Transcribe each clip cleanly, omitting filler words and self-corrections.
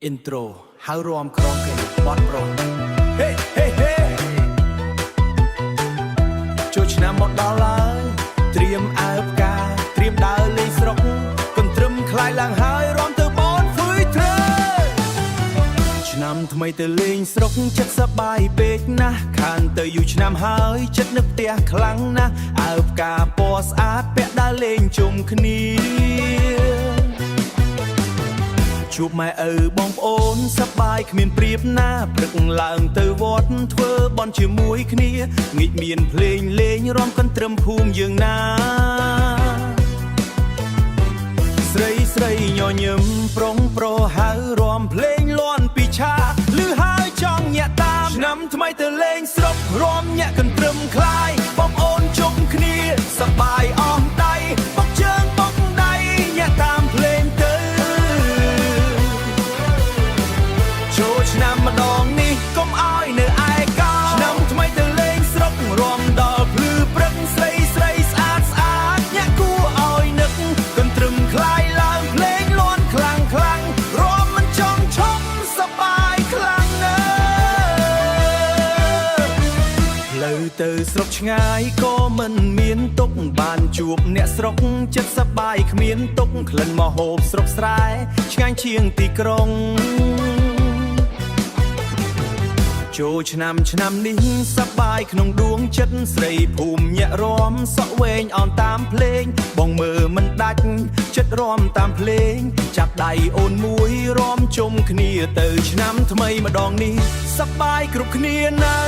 intro ហៅរំក្រងគេបត់ប្រុសហេហេហេចូលឆ្នាំមកដល់ហើយត្រៀមអើផ្កាត្រៀមដើរលេងស្រុកកន្ទ្រឹមខ្លាយឡើងហើយរំទៅបនហ្វុយត្រេឆ្នាំថ្មីទៅលេងស្រុកចិត្តសប្បាយពេកណាស់ខានទៅយូរឆ្នាំហើយចិត្តនឹកផ្ទះខ្លាំងណាស់អើផ្កាពណ៌ស្អាតពាក់ដើរលេងជុំគ្នាជួបម៉ែឪបងប្អូនសប្បាយគ្មានប្រៀបណាព្រឹកឡើងទៅវត្តធ្វើបន់ជាមួយគ្នាងិចមានភ្លេងលេងរាំកន្ទ្រឹមភូមិយើងណាស្រីស្រីញញឹមប្រុងប្រហៅរាំភ្លេងលាន់ពីឆាលឺហើយចង់ញាក់តាមឆ្នាំថ្មីទៅលេងស្រុករាំញាក់កន្ទ្រឹមខ្លាយបងប្អូនជុំគ្នាសប្បាយអស់ដៃបុកជើងបុកដៃញាក់តាមភ្លេងទៅចូលឆ្នាំម្ដងនេះកុំឲ្យនៅឯកោឆ្នាំថ្មីទៅលេងស្រុករំដល់ភ្លឺព្រឹកស្រីស្រីស្អាតស្អាតញាក់គួរឲ្យនឹកកន្ទ្រឹមខ្លាយឡើងភ្លេងលាន់ខ្លាំងខ្លាំងរំមិនចង់ឈប់សប្បាយខ្លាំងណាស់ផ្លូវទៅស្រុកឆ្ងាយក៏មិនមានទុកបានជួបអ្នកស្រុកចិត្តសប្បាយគ្មានទុកក្លិនម្ហូបស្រុកស្រែឆ្ងាញ់ជាងទីក្រុងចូលឆ្នាំនេះសប្បាយក្នុងដួងចិត្តស្រីភូមិញាក់រាំសក់វែងអនតាមភ្លេងបងមើលមិនដាច់ចិត្តរាំតាមភ្លេងចាប់ដៃអូនមួយរាំជុំគ្នាទៅឆ្នាំថ្មីម្ដងនេះសប្បាយគ្រប់គ្នានៅ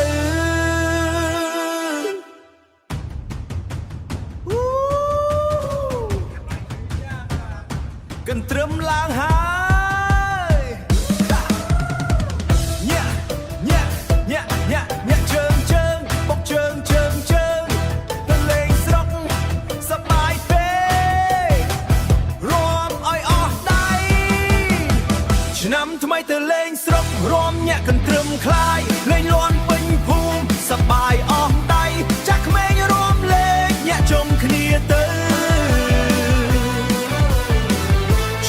កន្ទ្រឹមឡើងហើយញាក់ជើងបុកជើងទៅលេងស្រុកសប្បាយពេករាំឲ្យអស់ដៃឆ្នាំថ្មីទៅលេងស្រុករាំញាក់កន្ទ្រឹមខ្លាយលេងលាន់ពេញភូមិសប្បាយអស់ដៃចាស់ក្មេងរាំលេងញាក់ជុំគ្នាទៅ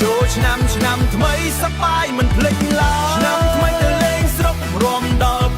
ចូលឆ្នាំថ្មីសប្បាយមិនភ្លេចឡើយឆ្នាំថ្មីទៅលេងស្រុករាំដល់